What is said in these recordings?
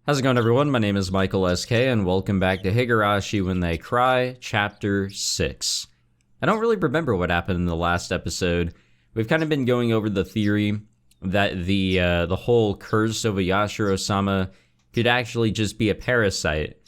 How's it going, everyone? My name is Michael SK, and welcome back to Higurashi When They Cry, Chapter 6. I don't really remember what happened in the last episode. We've kind of been going over the theory that the whole curse of Yashiro-sama could actually just be a parasite,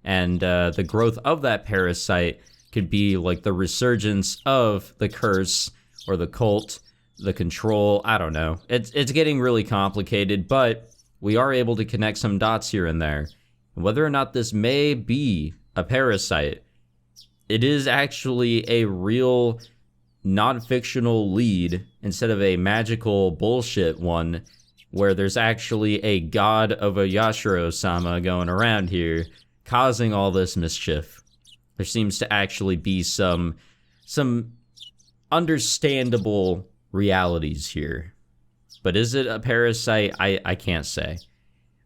and the growth of that parasite could be like the resurgence of the curse, or the cult, the control, I don't know. It's getting really complicated, but we are able to connect some dots here and there. Whether or not this may be a parasite, it is actually a real non-fictional lead instead of a magical bullshit one where there's actually a god of a Yashiro-sama going around here causing all this mischief. There seems to actually be some understandable realities here. But is it a parasite? I can't say.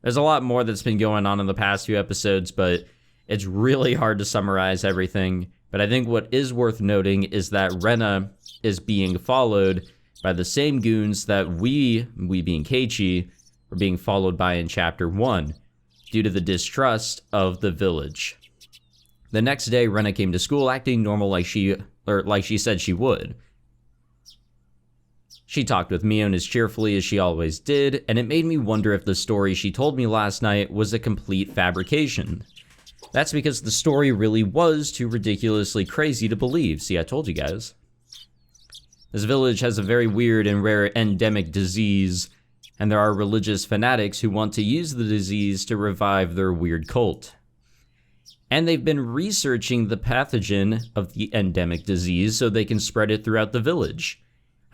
There's a lot more that's been going on in the past few episodes, but it's really hard to summarize everything. But I think what is worth noting is that Rena is being followed by the same goons that we being Keiichi, were being followed by in Chapter 1, due to the distrust of the village. The next day, Rena came to school acting normal like she said she would. She talked with Mion as cheerfully as she always did, and it made me wonder if the story she told me last night was a complete fabrication. That's because the story really was too ridiculously crazy to believe. See, I told you guys. This village has a very weird and rare endemic disease, and there are religious fanatics who want to use the disease to revive their weird cult. And they've been researching the pathogen of the endemic disease so they can spread it throughout the village.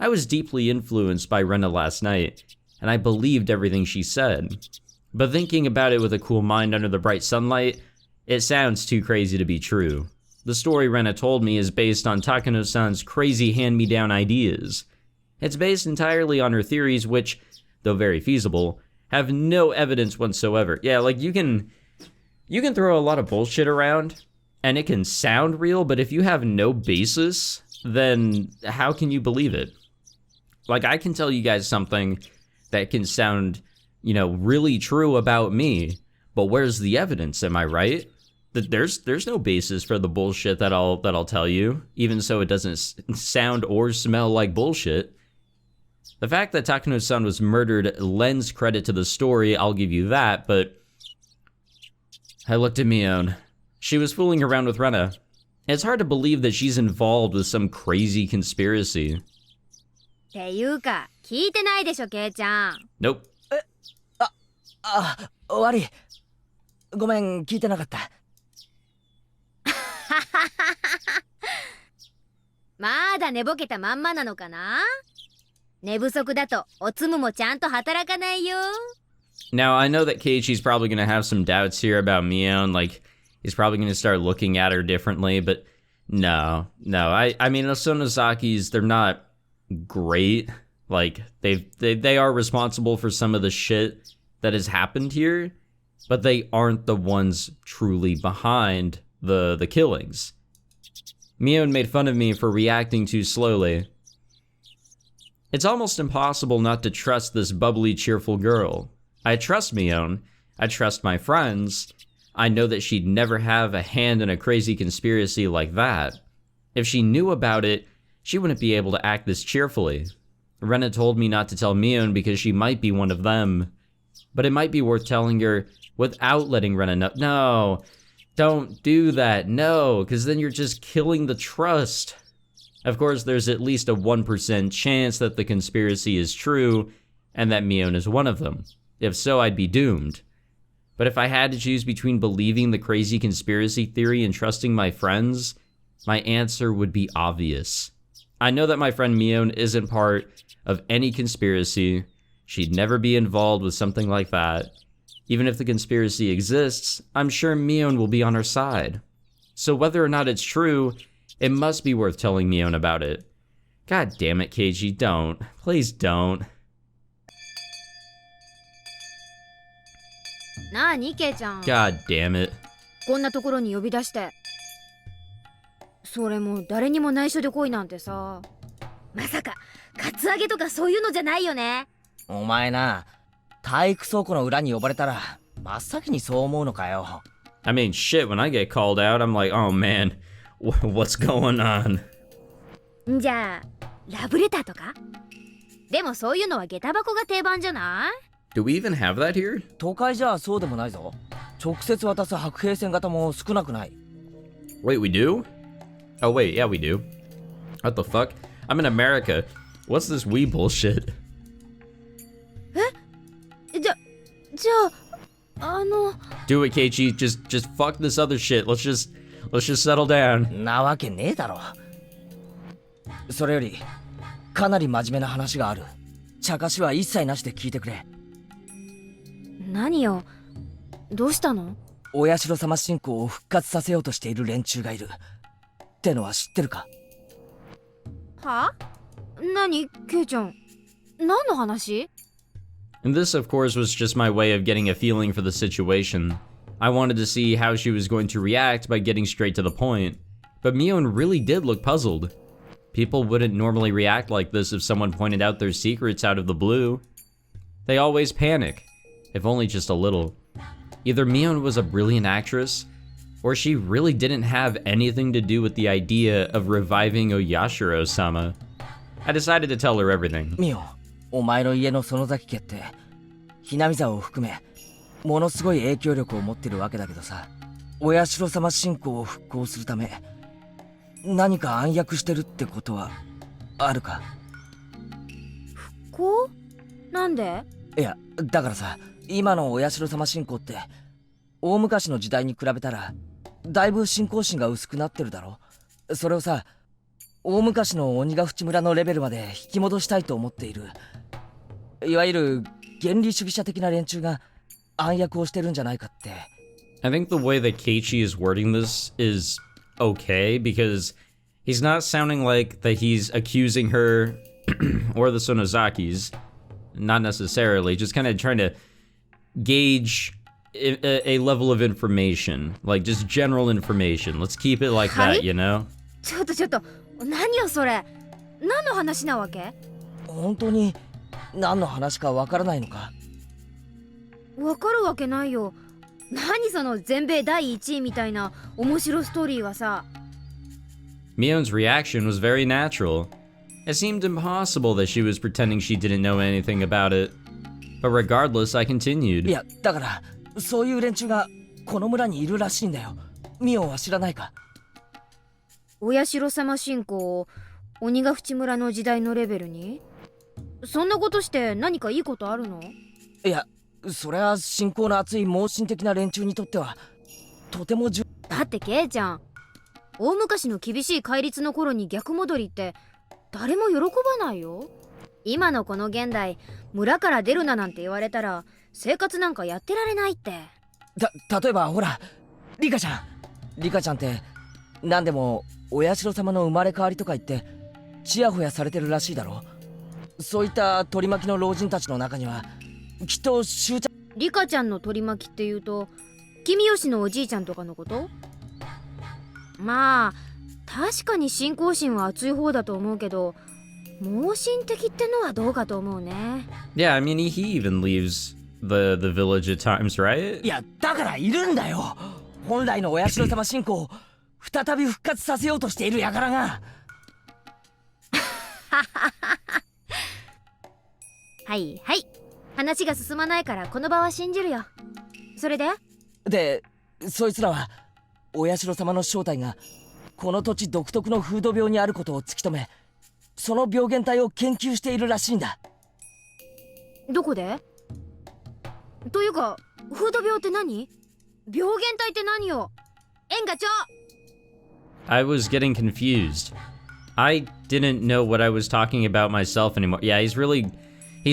I was deeply influenced by Rena last night, and I believed everything she said. But thinking about it with a cool mind under the bright sunlight, it sounds too crazy to be true. The story Rena told me is based on Takano-san's crazy hand-me-down ideas. It's based entirely on her theories which, though very feasible, have no evidence whatsoever. Yeah, like you can throw a lot of bullshit around, and it can sound real, but if you have no basis, then how can you believe it? Like, I can tell you guys something that can sound, really true about me, but where's the evidence, am I right? That there's no basis for the bullshit that I'll tell you, even so it doesn't sound or smell like bullshit. The fact that Takano-san was murdered lends credit to the story, I'll give you that, but I looked at Mion. She was fooling around with Rena. It's hard to believe that she's involved with some crazy conspiracy. ていうか、聞いてないでしょ、ケイちゃん。Nope. 悪い。ごめん、聞いてなかった。まだ寝ぼけたまんまなのかな？寝不足だとおつむもちゃんと働かないよ。 Now, I know that Keiichi's probably going to have some doubts here about Mion, like, he's probably going to start looking at her differently, but no. I mean, the Sonozakis, they're not great. Like, they are responsible for some of the shit that has happened here, but they aren't the ones truly behind the killings. Mion made fun of me for reacting too slowly. It's almost impossible not to trust this bubbly, cheerful girl. I trust Mion. I trust my friends. I know that she'd never have a hand in a crazy conspiracy like that. If she knew about it, she wouldn't be able to act this cheerfully. Rena told me not to tell Mion because she might be one of them. But it might be worth telling her without letting Rena know. No, don't do that. No, because then you're just killing the trust. Of course, there's at least a 1% chance that the conspiracy is true and that Mion is one of them. If so, I'd be doomed. But if I had to choose between believing the crazy conspiracy theory and trusting my friends, my answer would be obvious. I know that my friend Mion isn't part of any conspiracy. She'd never be involved with something like that. Even if the conspiracy exists, I'm sure Mion will be on her side. So whether or not it's true, it must be worth telling Mion about it. God damn it, Keiichi, don't. Please don't. なあに、ケイちゃん。 God damn it. こんなところに呼び出して。それも誰にも内緒で来いなんてさ。まさかカツアゲとかそういうのじゃないよね。お前な、体育倉庫の裏に呼ばれたら真っ先にそう思うのかよ。I mean, shit, when I get called out, I'm like, oh man, what's going on? じゃあラブレターとか？でもそういうのは下駄箱が定番じゃない？ Do we even have that here? 都会じゃそうでもないぞ。直接渡す白兵線型も少なくない。Wait, we do? Oh wait, yeah we do. What the fuck? I'm in America. What's this we bullshit? じゃあDo it, Keiichi. Just fuck this other shit. Let's just settle down. なわけねえだろ。それよりかなり真面目な話がある。茶化しは一切なしで聞いてくれ。何よ、どうしたの？お社様信仰を復活させようとしている連中がいるってのは知ってるか？は？何、ケイちゃん、何の話？ And this, of course, was just my way of getting a feeling for the situation. I wanted to see how she was going to react by getting straight to the point. But Mion really did look puzzled. People wouldn't normally react like this if someone pointed out their secrets out of the blue. They always panic, if only just a little. Either Mion was a brilliant actress, or she really didn't have anything to do with the idea of reviving Oyashiro-sama. I decided to tell her everything. ミオン、お前の家の園崎家ってHinamizawaを含めものすごい影響力を持ってるわけだけどさ、お社様信仰を復興するため何か暗躍してるってことはあるか？こう？なんで？いや、だからさ、今のお社様信仰って大昔の時代に比べたらだいぶ信仰心が薄くなってるだろ。それをさ、大昔の鬼ヶ淵村のレベルまで引き戻したいと思っている。いわゆる原理主義者的な連中が暗躍をしてるんじゃないかって。I think the way that Keiichi is wording this is okay, because he's not sounding like that he's accusing her or the Sonozakis. Not necessarily, just kind of trying to gauge a level of information, like just general information. Let's keep it like that, you know? ちょっと、何よそれ？何の話なわけ？本当に何の話かわからないのか？わかるわけないよ。何その全米第1位みたいな面白ストーリーはさ。Mion's reaction was very natural. It seemed impossible that she was pretending she didn't know anything about it. But regardless, I continued. いや、だからそういう連中がこの村にいるらしいんだよ。ミオンは知らないか？お社様信仰を鬼ヶ淵村の時代のレベルに？そんなことして何かいいことあるの？いや、それは信仰の熱い盲信的な連中にとってはとてもだってケイちゃん、大昔の厳しい戒律の頃に逆戻りって誰も喜ばないよ。今のこの現代、村から出るななんて言われたら生活なんかやってられないって。例えばほら、リカちゃんって何でもお社様の生まれ変わりとか言ってちやほやされてるらしいだろ。そういった取り巻きの老人たちの中にはきっとリカちゃんの取り巻きっていうと君吉のおじいちゃんとかのこと？まあ確かに信仰心は熱い方だと思うけど、盲信的ってのはどうかと思うね。Yeah, I mean, he even leaves the village at times, right? いや、だからいるんだよ。本来のお社様信仰を再び復活させようとしている輩が。はいはい、話が進まないからこの場は信じるよ。それで、そいつらはお社様の正体がこの土地独特の風土病にあることを突き止め、その病原体を研究しているらしいんだ。どこで？というか風土病って何？病原体って何よ？縁がちょ。 I was getting confused. I didn't know what I was talking about myself anymore. Yeah, he's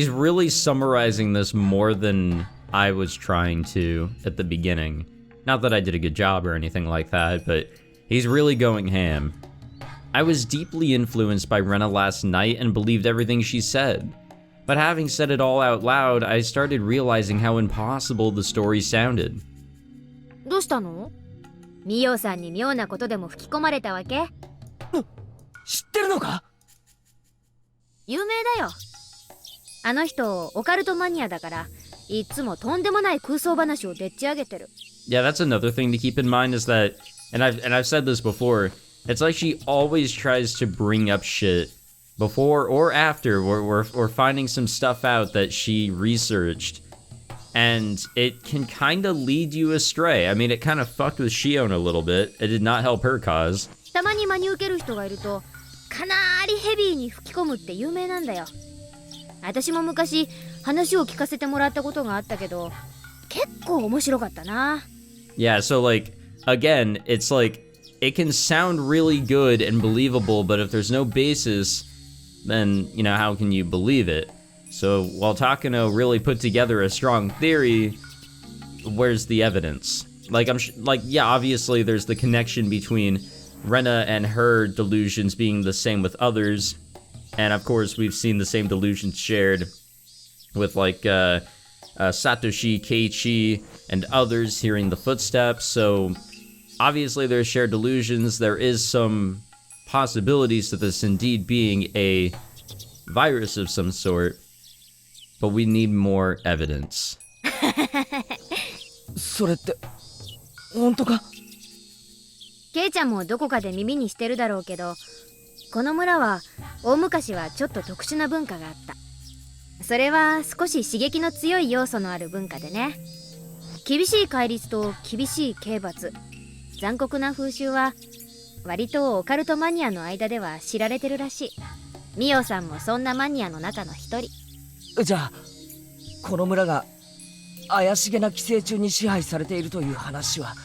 really summarizing this more than I was trying to at the beginning. Not that I did a good job or anything like that, but he's really going ham. I was deeply influenced by Rena last night and believed everything she said. But having said it all out loud, I started realizing how impossible the story sounded. どうしたの？ミオさんに妙なことでも吹き込まれたわけ？知ってるのか？有名だよ。あの人オカルトマニアだからいつもとんでもない空想話をでっち上げてる。 Yeah, that's another thing to keep in mind is that, and I've said this before, it's like she always tries to bring up shit before or after we're finding some stuff out that she researched, and it can kind of lead you astray. I mean, it kind of fucked with Shion a little bit. It did not help her cause. たまに真に受ける人がいるとかなりヘビーに吹き込むって有名なんだよ。私も昔話を聞かせてもらったことがあったけど結構面白かったな。 Yeah, so like, again, it's like, it can sound really good and believable, but if there's no basis, then, you know, how can you believe it? So while Takano really put together a strong theory, where's the evidence? Like, yeah, obviously there's the connection between Rena and her delusions being the same with others, and of course we've seen the same delusions shared with like Satoshi, Keiichi, and others hearing the footsteps. So obviously there's shared delusions. There is some possibilities to this indeed being a virus of some sort, but we need more evidence. それって本当か？ケイちゃんもどこかで耳にしてるだろうけど、この村は大昔はちょっと特殊な文化があった。それは少し刺激の強い要素のある文化でね。厳しい戒律と厳しい刑罰、残酷な風習は割とオカルトマニアの間では知られてるらしい。ミオさんもそんなマニアの中の一人。じゃあこの村が怪しげな寄生虫に支配されているという話は？は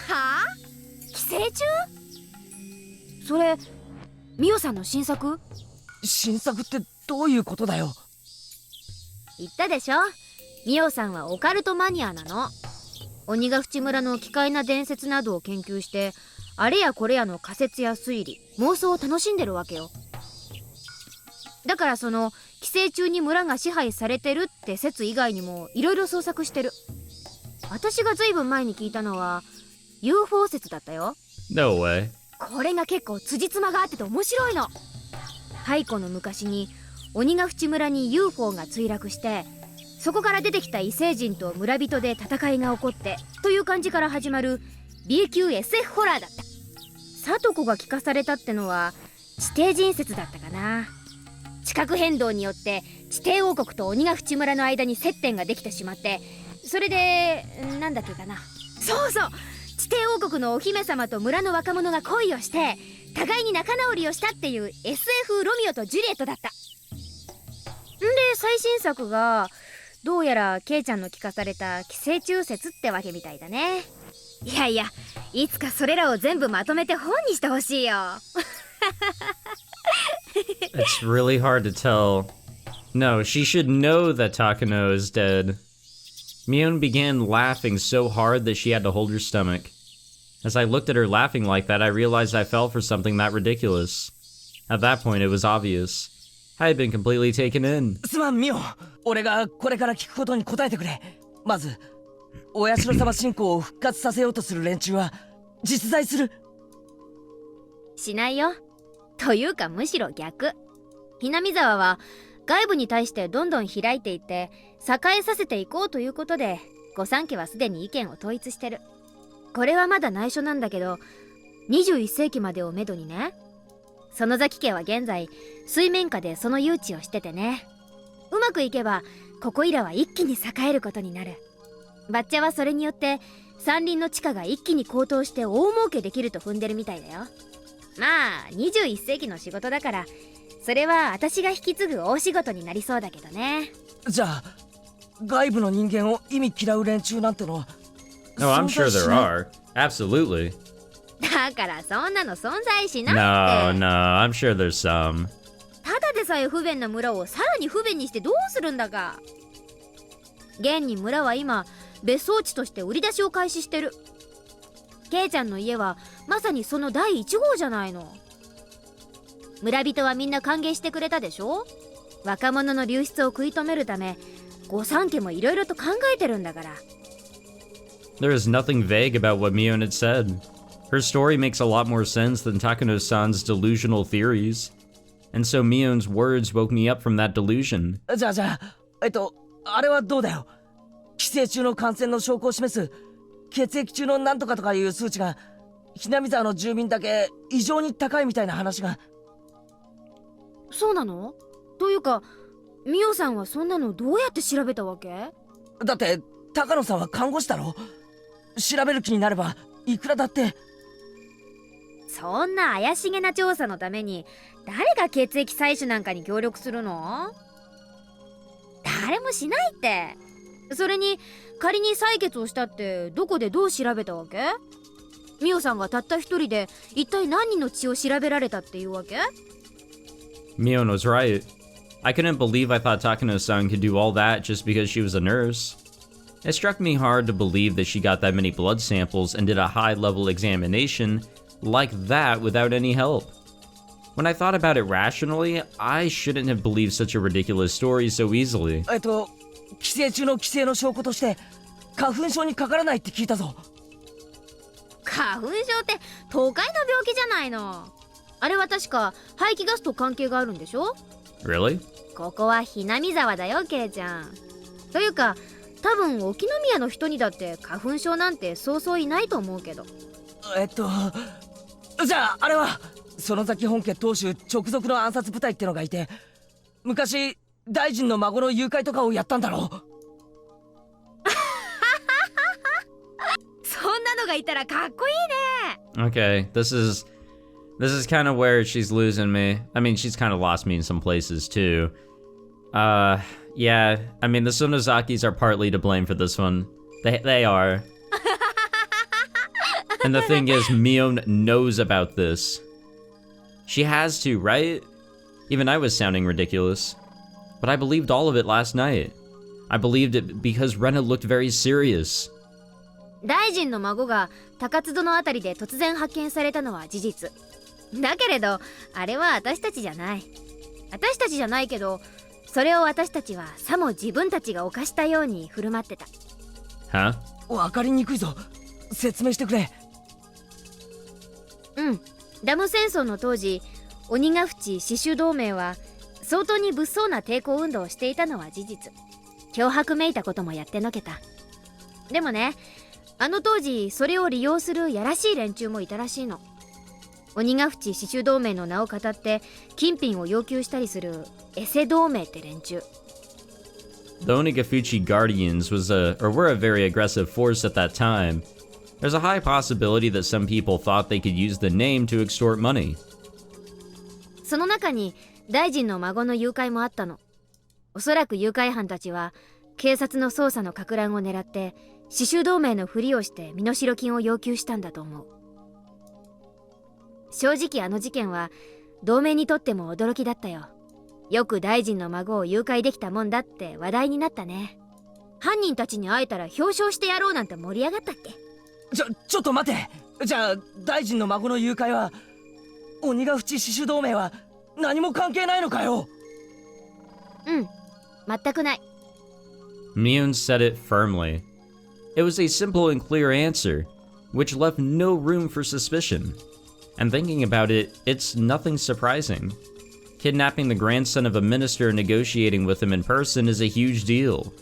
あ？寄生虫？それミオさんの新作？新作ってどういうことだよ？言ったでしょ、ミオさんはオカルトマニアなの。鬼ヶ淵村の奇怪な伝説などを研究して、あれやこれやの仮説や推理、妄想を楽しんでるわけよ。だからその寄生虫に村が支配されてるって説以外にもいろいろ創作してる。私がずいぶん前に聞いたのは UFO 説だったよ。 No way. これが結構辻褄があってて面白いの。太古の昔に鬼ヶ淵村に UFO が墜落して、そこから出てきた異星人と村人で戦いが起こってという感じから始まる B 級 SF ホラーだった。聡子が聞かされたってのは地底人説だったかな。地殻変動によって地底王国と鬼ヶ淵村の間に接点ができてしまって、それでなんだっけかな、そうそう、地底王国のお姫様と村の若者が恋をして互いに仲直りをしたっていう SF ロミオとジュリエットだった。んで最新作がどうやらケイちゃんの聞かされた寄生虫説ってわけみたいだね。いやいや、いつかそれらを全部まとめて本にしてほしいよ。It's really hard to tell. No, she should know that Takano is dead. Mion began laughing so hard that she had to hold her stomach. As I looked at her laughing like that, I realized I fell for something that ridiculous. At that point, it was obvious. I had been completely taken in. すまんミオ、俺がこれから聞くことに答えてくれ。まずお社様信仰を復活させようとする連中は実在する？しないよ。というかむしろ逆。Hinamizawaは外部に対してどんどん開いていって栄えさせていこうということで、御三家はすでに意見を統一してる。これはまだ内緒なんだけど、21世紀までをめどにね。園崎家は現在水面下でその誘致をしててね。うまくいけばここいらは一気に栄えることになる。バッチャはそれによって山林の地価が一気に高騰して大儲けできると踏んでるみたいだよ。まあ21世紀の仕事だから、それは私が引き継ぐ大仕事になりそうだけどね。じゃあ外部の人間を意味嫌う連中なんてのは？ No, I'm sure there are. Absolutely. だからそんなの存在しないって。 No, I'm sure there's some. ただでさえ不便な村をさらに不便にしてどうするんだか。現に村は今別荘地として売り出しを開始してる。ケイちゃんの家はまさにその第1号じゃないの。村人はみんな歓迎してくれたでしょ。若者の流出を食い止めるため御三家もいろいろと考えてるんだから。 There is nothing vague about what Mion had said. Her story makes a lot more sense than Takano-san's delusional theories. And so Mion's words woke me up from that delusion. じゃああれはどうだよ。寄生虫の感染の証拠を示す血液中のなんとかとかいう数値がひなみ沢の住民だけ異常に高いみたいな話が。そうなの？というかミオさんはそんなのどうやって調べたわけ？だって高野さんは看護師だろ。調べる気になればいくらだって。そんな怪しげな調査のために誰が血液採取なんかに協力するの？誰もしないって。それに仮に採血をしたってどこでどう調べたわけ？ミオさんがたった一人で一体何人の血を調べられたっていうわけ？ Mion was right. I couldn't believe I thought Takano-san could do all that just because she was a nurse. It struck me hard to believe that she got that many blood samples and did a high-level examination like that without any help. When I thought about it rationally, I shouldn't have believed such a ridiculous story so easily. 寄生虫の寄生の証拠として花粉症にかからないって聞いたぞ。花粉症って都会の病気じゃないの。あれは確か排気ガスと関係があるんでしょ？ Really? ここはひなみ沢だよ、ケイちゃん。というか多分沖宮の人にだって花粉症なんてそうそういないと思うけど。じゃああれは園崎本家当主直属の暗殺部隊ってのがいて、昔大臣の孫の誘拐とかをやったんだろう。そんなのがいたらかっこいいね。 Okay, this is kind of where she's losing me. I mean, she's kind of lost me in some places too. Yeah, I mean, the Sonozakis are partly to blame for this one. They are. And the thing is, Mion knows about this. She has to, right? Even I was sounding ridiculous. But I believed all of it last night. I believed it because Rena looked very serious. 大臣の孫が高津戸のあたりで突然発見されたのは事実だけれど、あれは私たちじゃない。私たちじゃないけど、それを私たちはさも自分たちが犯したように振る舞ってた。 Huh? わかりにくいぞ。説明してくれ。ダム戦争の当時、鬼ヶ淵死守同盟は相当に物騒な抵抗運動をしていたのは事実。脅迫めいたこともやってのけた。でもね、あの当時それを利用するやらしい連中もいたらしいの。鬼ヶ淵死守同盟の名を語って金品を要求したりするエセ同盟って連中。 The Onigafuchi Guardians were a very aggressive force at that time. There's a high possibility that some people thought they could use the name to extort money. その中に大臣の孫の誘拐もあったの。おそらく誘拐犯たちは警察の捜査の撹乱を狙って死守同盟のふりをして身代金を要求したんだと思う。正直あの事件は同盟にとっても驚きだったよ。よく大臣の孫を誘拐できたもんだって話題になったね。犯人たちに会えたら表彰してやろうなんて盛り上がったっけ？ちょっと待て。じゃあ大臣の孫の誘拐は鬼ヶ淵死守同盟は何も関係ないのかよ。全くない。 Mion said it firmly. It was a simple and clear answer, which left no room for suspicion. And thinking about it, it's nothing surprising. Kidnapping the grandson of a minister and negotiating with him in person is a huge deal.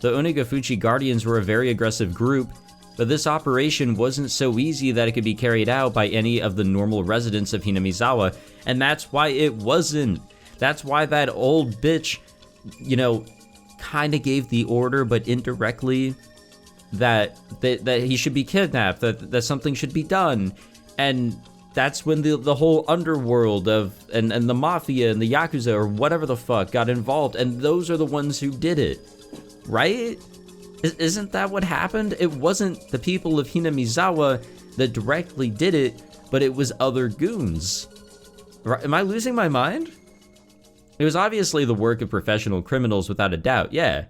The Onigafuchi Guardians were a very aggressive group, but this operation wasn't so easy that it could be carried out by any of the normal residents of Hinamizawa, and that's why it wasn't. That's why that old bitch, kinda gave the order, but indirectly, that he should be kidnapped, that something should be done. And that's when the whole underworld and the mafia and the yakuza or whatever the fuck got involved, and those are the ones who did it, right? Isn't that what happened? It wasn't the people of Hinamizawa that directly did it, but it was other goons. Right? Am I losing my mind? It was obviously the work of professional criminals without a doubt, yeah.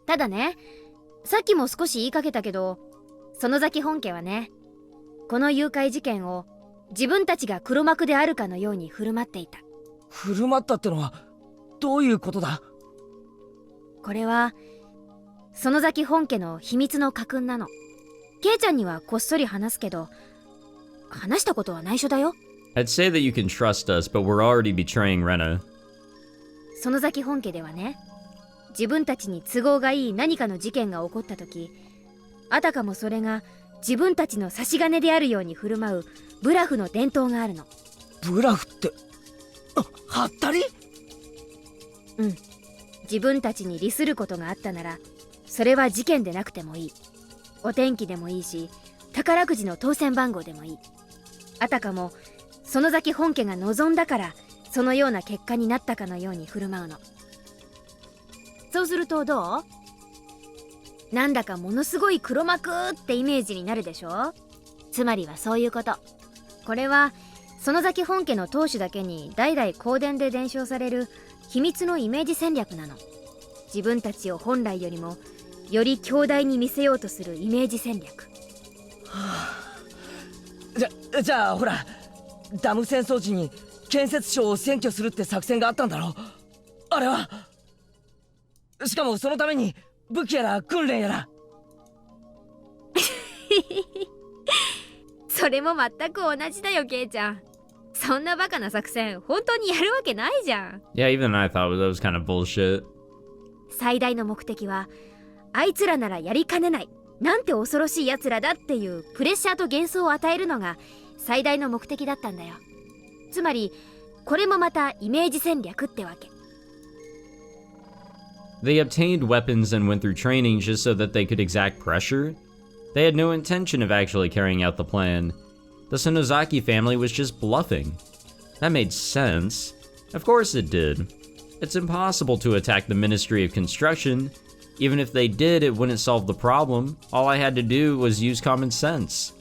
ただね、さっきも少し言いかけたけど、園崎本家はね、この誘拐事件を自分たちが黒幕であるかのように振る舞っていた。振る舞ったってのはどういうことだ？これは園崎本家の秘密の家訓なの。ケイちゃんにはこっそり話すけど、話したことは内緒だよ。 I'd say that you can trust us, but we're already betraying Rena. 園崎本家ではね、自分たちに都合がいい何かの事件が起こった時、あたかもそれが自分たちの差し金であるように振る舞うブラフの伝統があるの。ブラフって、はったり？うん。自分たちに利することがあったなら、それは事件でなくてもいい。お天気でもいいし、宝くじの当選番号でもいい。あたかも園崎本家が望んだからそのような結果になったかのように振る舞うの。そうするとどう？なんだかものすごい黒幕ってイメージになるでしょ。つまりはそういうこと。これは園崎本家の当主だけに代々公伝で伝承される秘密のイメージ戦略なの。自分たちを本来よりもより強大に見せようとするイメージ戦略。じゃあほら、ダム戦争時に建設省を占拠するって作戦があったんだろ。あれはしかもそのために武器やら訓練やら。それも全く同じだよ、ケイちゃん。そんなバカな作戦本当にやるわけないじゃん。Yeah, even I thought that was kind of bullshit. 最大の目的はあいつらならやりかねない、なんて恐ろしいやつらだっていうプレッシャーと幻想を与えるのが最大の目的だったんだよ。つまりこれもまたイメージ戦略ってわけ。They obtained weapons and went through training just so that they could exact pressure? They had no intention of actually carrying out the plan. The Sonozaki family was just bluffing. That made sense. Of course it did. It's impossible to attack the Ministry of Construction. Even if they did, it wouldn't solve the problem. All I had to do was use common sense.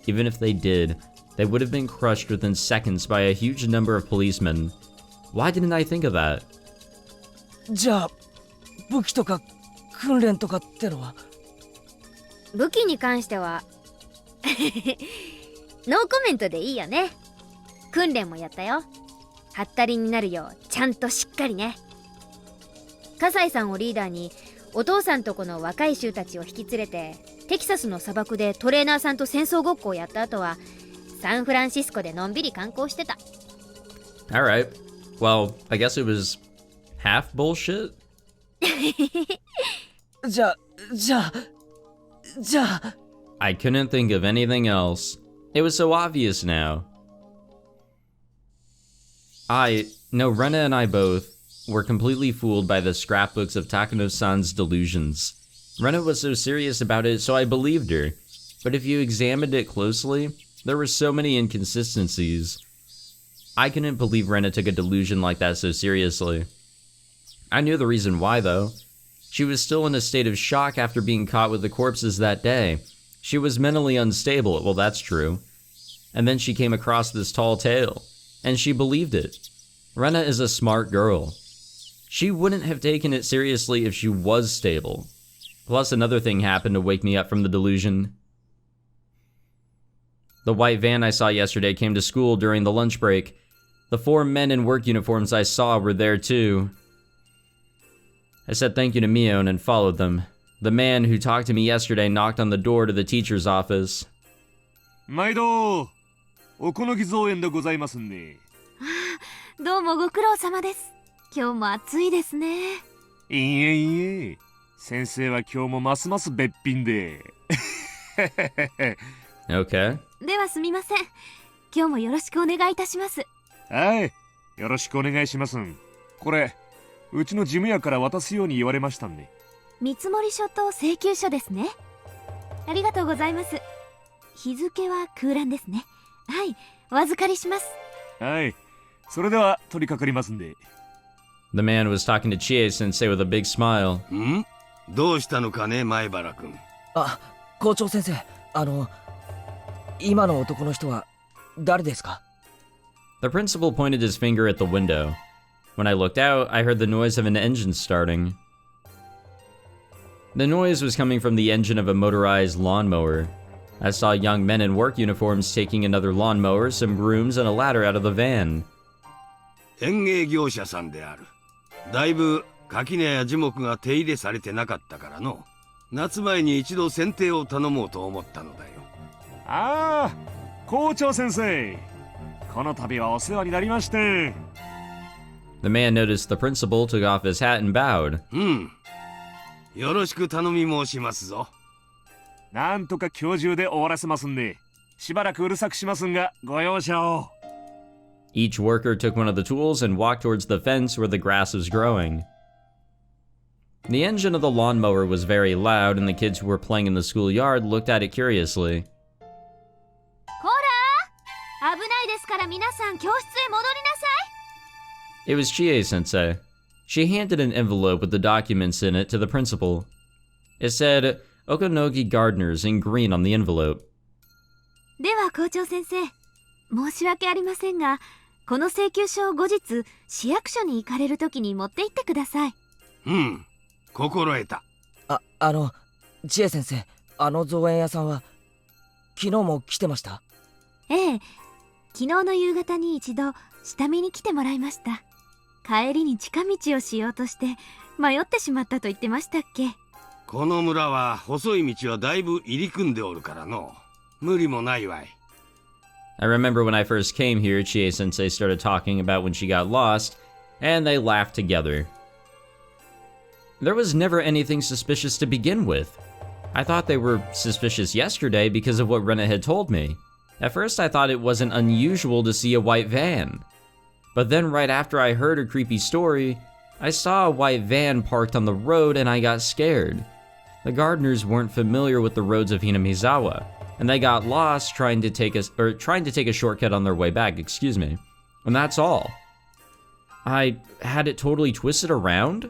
Even if they did, they would have been crushed within seconds by a huge number of policemen. Why didn't I think of that? じゃあ武器とか訓練とかってのは？武器に関してはノーコメントでいいよね。訓練もやったよ。はったりになるようちゃんとしっかりね。葛西さんをリーダーにお父さんとこの若い衆たちを引き連れてテキサスの砂漠でトレーナーさんと戦争ごっこをやった後はサンフランシスコでのんびり観光してた。 Alright. Well, I guess it was half bullshit? じゃあ I couldn't think of anything else. It was so obvious now. Rena and I both were completely fooled by the scrapbooks of Takano-san's delusions. Rena was so serious about it, so I believed her. But if you examined it closely, there were so many inconsistencies. I couldn't believe Rena took a delusion like that so seriously. I knew the reason why, though. She was still in a state of shock after being caught with the corpses that day. She was mentally unstable, well, that's true. And then she came across this tall tale, and she believed it. Rena is a smart girl. She wouldn't have taken it seriously if she was stable. Plus, another thing happened to wake me up from the delusion. The white van I saw yesterday came to school during the lunch break. The 4 men in work uniforms I saw were there too. I said thank you to Mion and followed them. The man who talked to me yesterday knocked on the door to the teacher's office. 毎度おこのぎ造園でございますね。どうもご苦労様です。今日も暑いですね。いいえいいえ、先生は今日もますますべっぴんで。Okay. ではすみません。今日もよろしくお願いいたします。はい、よろしくお願いします。これうちの事務屋から渡すように言われましたんで。見積書と請求書ですね。ありがとうございます。日付は空欄ですね。はい、お預かりします。はい、それでは取り掛かりますんで。The man was talking to Chie-sensei with a big smile. ん？どうしたのかね、前原くん。あ、校長先生、今の男の人は誰ですか？ The principal pointed his finger at the window. When I looked out, I heard the noise of an engine starting. The noise was coming from the engine of a motorized lawnmower. I saw young men in work uniforms taking another lawnmower, some brooms, and a ladder out of the van. 園芸業者さんである。だいぶ垣根や樹木が手入れされてなかったからの。夏前に一度剪定を頼もうと思ったのだよ。ああ、校長先生。この度はお世話になりまして。The man noticed the principal, took off his hat, and bowed. よろしく頼み申しますぞ。なんとか今日中で終わらせますんで、しばらくうるさくしますんが、ご容赦を。Each worker took one of the tools and walked towards the fence where the grass was growing. The engine of the lawnmower was very loud, and the kids who were playing in the schoolyard looked at it curiously. こらー、危ないですから皆さん教室へ戻りなさい。 It was Chie-sensei. She handed an envelope with the documents in it to the principal. It said, Okonogi Gardeners in green on the envelope. では校長先生、申し訳ありませんが、この請求書を後日市役所に行かれるときに持って行ってください。心得た。千恵先生、あの造園屋さんは昨日も来てました？ええ、昨日の夕方に一度下見に来てもらいました。帰りに近道をしようとして迷ってしまったと言ってましたっけ。この村は細い道はだいぶ入り組んでおるからの。無理もないわい。I remember when I first came here, Chie-sensei started talking about when she got lost, and they laughed together. There was never anything suspicious to begin with. I thought they were suspicious yesterday because of what Rena had told me. At first I thought it wasn't unusual to see a white van. But then right after I heard her creepy story, I saw a white van parked on the road and I got scared. The gardeners weren't familiar with the roads of Hinamizawa, and they got lost trying to take a shortcut on their way back, excuse me. And that's all. I had it totally twisted around?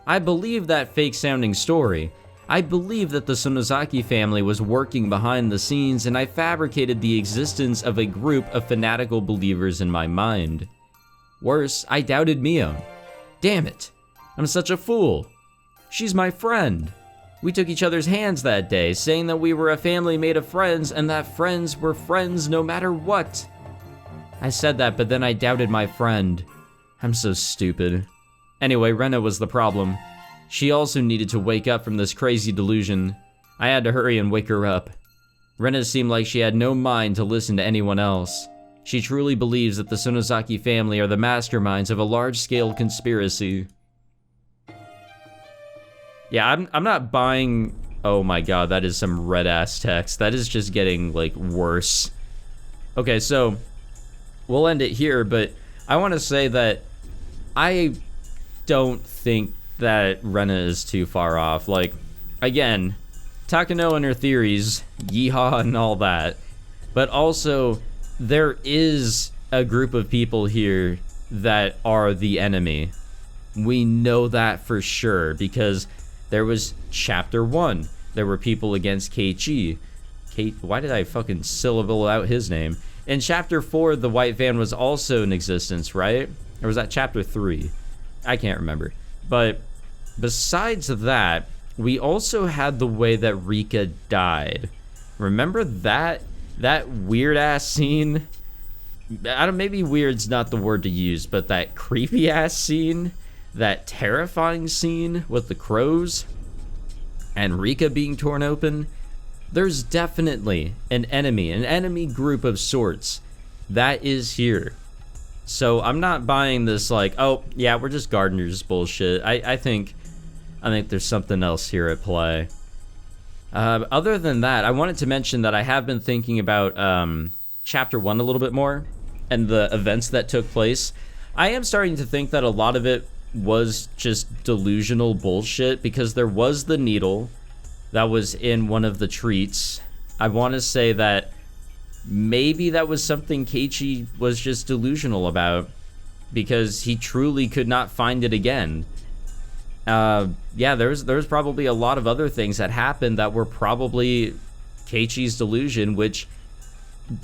I believe that fake-sounding story. I believe that the Sonozaki family was working behind the scenes, and I fabricated the existence of a group of fanatical believers in my mind. Worse, I doubted Mion. Damn it. I'm such a fool. She's my friend. We took each other's hands that day, saying that we were a family made of friends, and that friends were friends no matter what. I said that, but then I doubted my friend. I'm so stupid. Anyway, Rena was the problem. She also needed to wake up from this crazy delusion. I had to hurry and wake her up. Rena seemed like she had no mind to listen to anyone else. She truly believes that the Sonozaki family are the masterminds of a large-scale conspiracy. Yeah, I'm not buying... Oh my god, that is some red-ass text. That is just getting, like, worse. Okay, so we'll end it here, but I want to say that I don't think that Rena is too far off. Like, again, Takano and her theories, yeehaw and all that, but also there is a group of people here that are the enemy. We know that for sure because there was chapter 1. There were people against Keiichi. Why did I fucking syllable out his name? In chapter 4, the white van was also in existence, right? Or was that chapter 3? I can't remember. But besides that, we also had the way that Rika died. Remember that weird ass scene? Maybe weird's not the word to use, but that creepy ass scene, that terrifying scene with the crows and Rika being torn open. There's definitely an enemy group of sorts that is here. So I'm not buying this like, oh yeah, we're just gardeners bullshit. I think there's something else here at play. Other than that, I wanted to mention that I have been thinking about chapter 1 a little bit more and the events that took place. I am starting to think that a lot of it was just delusional bullshit because there was the needle that was in one of the treats. I want to say that maybe that was something Keiichi was just delusional about because he truly could not find it again. Yeah, there's probably a lot of other things that happened that were probably Keiichi's delusion, which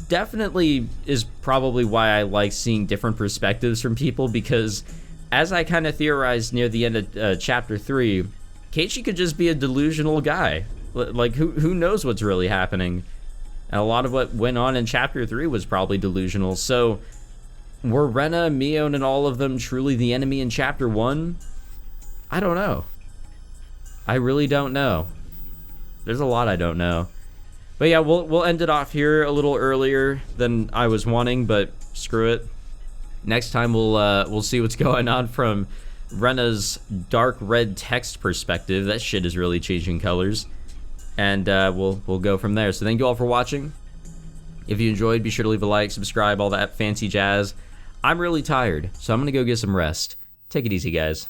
definitely is probably why I like seeing different perspectives from people, because as I kind of theorized near the end of chapter 3, Keiichi could just be a delusional guy. Like, who knows what's really happening? And a lot of what went on in chapter 3 was probably delusional. So, were Rena, Mion, and all of them truly the enemy in chapter 1? I don't know. I really don't know. There's a lot I don't know. But yeah, we'll end it off here a little earlier than I was wanting, but screw it. Next time we'll see what's going on from Rena's dark red text perspective. That shit is really changing colors. And we'll go from there. So thank you all for watching. If you enjoyed, be sure to leave a like, subscribe, all that fancy jazz. I'm really tired, so I'm gonna go get some rest. Take it easy, guys.